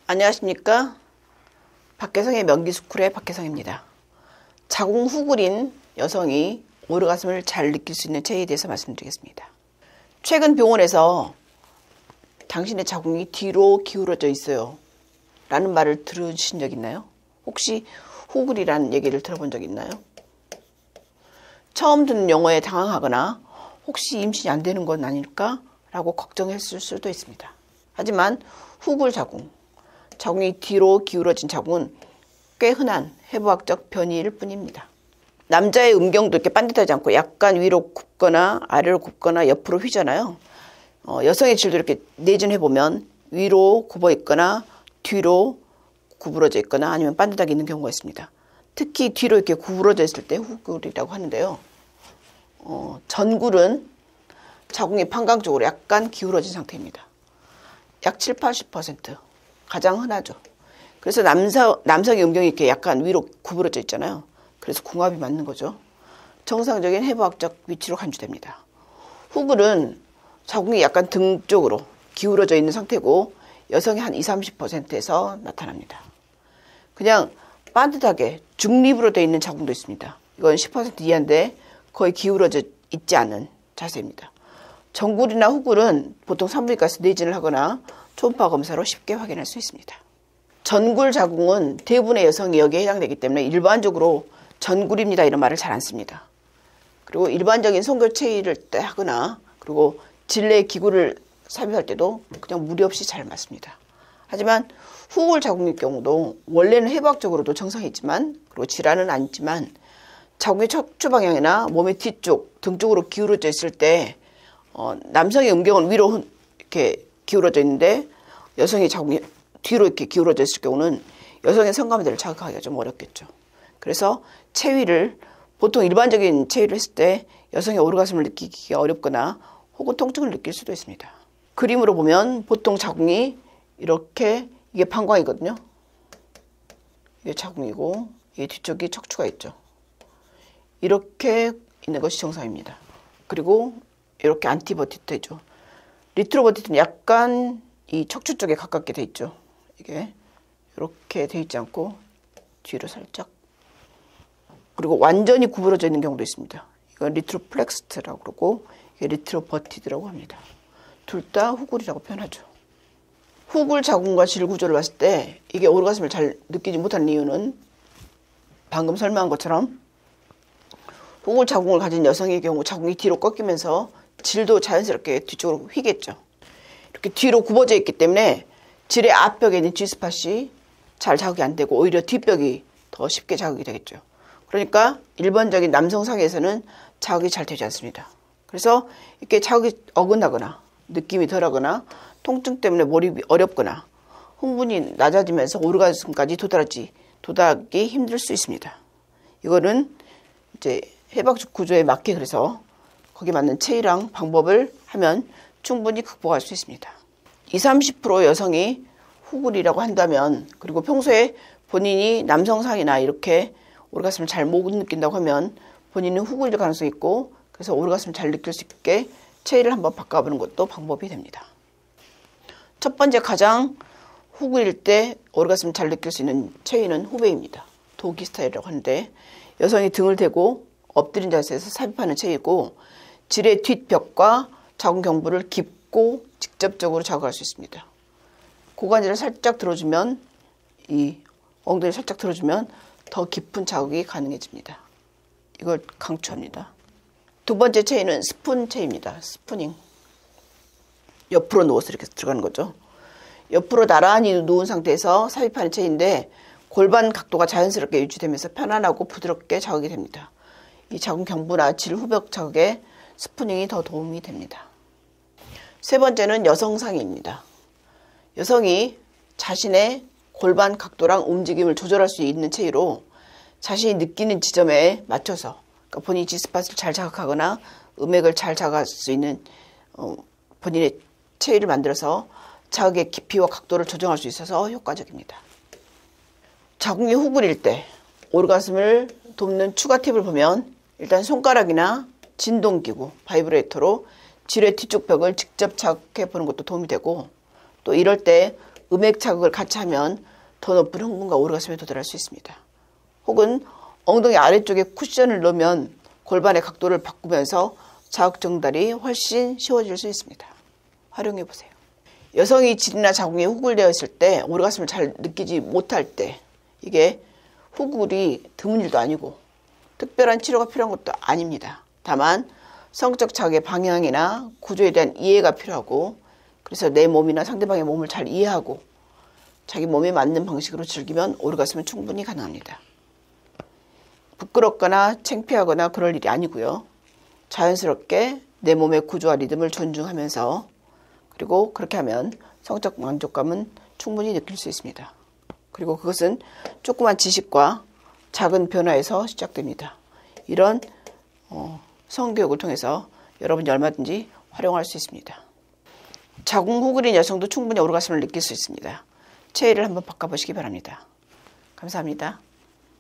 안녕하십니까? 박혜성의 명기스쿨의 박혜성입니다. 자궁 후굴인 여성이 오르가즘을 잘 느낄 수 있는 체에 대해서 말씀드리겠습니다. 최근 병원에서 당신의 자궁이 뒤로 기울어져 있어요 라는 말을 들으신 적 있나요? 혹시 후굴이라는 얘기를 들어본 적 있나요? 처음 듣는 용어에 당황하거나 혹시 임신이 안 되는 건 아닐까? 라고 걱정했을 수도 있습니다. 하지만 후굴 자궁, 자궁이 뒤로 기울어진 자궁은 꽤 흔한 해부학적 변이일 뿐입니다. 남자의 음경도 이렇게 반듯하지 않고 약간 위로 굽거나 아래로 굽거나 옆으로 휘잖아요. 여성의 질도 이렇게 내진해보면 위로 굽어 있거나 뒤로 구부러져 있거나 아니면 반듯하게 있는 경우가 있습니다. 특히 뒤로 이렇게 구부러져 있을 때 후굴이라고 하는데요. 전굴은 자궁이 판광 쪽으로 약간 기울어진 상태입니다. 약 7, 80% 가장 흔하죠. 그래서 남성의 음경이 이렇게 약간 위로 구부러져 있잖아요. 그래서 궁합이 맞는 거죠. 정상적인 해부학적 위치로 간주됩니다. 후굴은 자궁이 약간 등 쪽으로 기울어져 있는 상태고 여성의 한 20, 30%에서 나타납니다. 그냥 반듯하게 중립으로 되어 있는 자궁도 있습니다. 이건 10% 이하인데 거의 기울어져 있지 않은 자세입니다. 전굴이나 후굴은 보통 산부인과에서 내진을 하거나 초음파 검사로 쉽게 확인할 수 있습니다. 전굴 자궁은 대부분의 여성이 여기에 해당되기 때문에 일반적으로 전굴입니다 이런 말을 잘 안 씁니다. 그리고 일반적인 성교 체위를 때 하거나 그리고 질내 기구를 삽입할 때도 그냥 무리 없이 잘 맞습니다. 하지만 후굴 자궁의 경우도 원래는 해부학적으로도 정상이 있지만 그리고 질환은 아니지만 자궁의 척추 방향이나 몸의 뒤쪽, 등 쪽으로 기울어져 있을 때 남성의 음경은 위로 이렇게 기울어져 있는데 여성의 자궁이 뒤로 이렇게 기울어져 있을 경우는 여성의 성감대를 자극하기가 좀 어렵겠죠. 그래서 체위를 보통 일반적인 체위를 했을 때 여성의 오르가즘을 느끼기가 어렵거나 혹은 통증을 느낄 수도 있습니다. 그림으로 보면 보통 자궁이 이렇게 이게 판광이거든요. 이게 자궁이고 이게 뒤쪽이 척추가 있죠. 이렇게 있는 것이 정상입니다. 그리고 이렇게 안티버티트죠. 리트로버티트는 약간 이 척추 쪽에 가깝게 돼 있죠. 이게 이렇게 돼 있지 않고 뒤로 살짝. 그리고 완전히 구부러져 있는 경우도 있습니다. 이건 리트로플렉스트라고 그러고 이게 리트로버티드라고 합니다. 둘 다 후굴이라고 표현하죠. 후굴 자궁과 질 구조를 봤을 때 이게 오르가즘을 잘 느끼지 못하는 이유는 방금 설명한 것처럼 후굴 자궁을 가진 여성의 경우 자궁이 뒤로 꺾이면서 질도 자연스럽게 뒤쪽으로 휘겠죠. 이렇게 뒤로 굽어져 있기 때문에 질의 앞벽에 있는 G스팟이 잘 자극이 안 되고 오히려 뒷벽이 더 쉽게 자극이 되겠죠. 그러니까 일반적인 남성상에서는 자극이 잘 되지 않습니다. 그래서 이렇게 자극이 어긋나거나 느낌이 덜하거나 통증 때문에 몰입이 어렵거나 흥분이 낮아지면서 오르가즘까지 도달하기 힘들 수 있습니다. 이거는 이제 해부학적 구조에 맞게 그래서 거기에 맞는 체위랑 방법을 하면 충분히 극복할 수 있습니다. 20, 30% 여성이 후굴이라고 한다면 그리고 평소에 본인이 남성상이나 이렇게 오르가즘을 잘 못 느낀다고 하면 본인은 후굴일 가능성이 있고 그래서 오르가즘을 잘 느낄 수 있게 체위를 한번 바꿔보는 것도 방법이 됩니다. 첫 번째 가장 후굴일 때 오르가즘을 잘 느낄 수 있는 체위는 후베입니다. 도기 스타일이라고 하는데 여성이 등을 대고 엎드린 자세에서 삽입하는 체위고 질의 뒷벽과 자궁 경부를 깊고 직접적으로 자극할 수 있습니다. 고관절을 살짝 들어주면 이 엉덩이를 살짝 들어주면 더 깊은 자극이 가능해집니다. 이걸 강추합니다. 두 번째 체위는 스푼 체위입니다. 스푸닝. 옆으로 누워서 이렇게 들어가는 거죠. 옆으로 나란히 누운 상태에서 삽입하는 체위인데 골반 각도가 자연스럽게 유지되면서 편안하고 부드럽게 자극이 됩니다. 이 자궁 경부나 질 후벽 자극에 스푸닝이 더 도움이 됩니다. 세 번째는 여성상의입니다. 여성이 자신의 골반 각도랑 움직임을 조절할 수 있는 체위로 자신이 느끼는 지점에 맞춰서 그러니까 본인이 G스팟을 잘 자극하거나 음액을 잘 자극할 수 있는 본인의 체위를 만들어서 자극의 깊이와 각도를 조정할 수 있어서 효과적입니다. 자궁이 후굴일 때 오르가즘을 돕는 추가 팁을 보면 일단 손가락이나 진동기구, 바이브레이터로 질의 뒤쪽 벽을 직접 자극해 보는 것도 도움이 되고 또 이럴 때 음액 자극을 같이 하면 더 높은 흥분과 오르가슴에 도달할 수 있습니다. 혹은 엉덩이 아래쪽에 쿠션을 넣으면 골반의 각도를 바꾸면서 자극 전달이 훨씬 쉬워질 수 있습니다. 활용해 보세요. 여성이 질이나 자궁이 후굴되어 있을 때 오르가슴을 잘 느끼지 못할 때 이게 후굴이 드문 일도 아니고 특별한 치료가 필요한 것도 아닙니다. 다만 성적 자극의 방향이나 구조에 대한 이해가 필요하고 그래서 내 몸이나 상대방의 몸을 잘 이해하고 자기 몸에 맞는 방식으로 즐기면 오르가슴은 충분히 가능합니다. 부끄럽거나 창피하거나 그럴 일이 아니고요. 자연스럽게 내 몸의 구조와 리듬을 존중하면서 그리고 그렇게 하면 성적 만족감은 충분히 느낄 수 있습니다. 그리고 그것은 조그만 지식과 작은 변화에서 시작됩니다. 이런 성교육을 통해서 여러분이 얼마든지 활용할 수 있습니다. 자궁 후굴인 여성도 충분히 오르가슴을 느낄 수 있습니다. 체위를 한번 바꿔보시기 바랍니다. 감사합니다.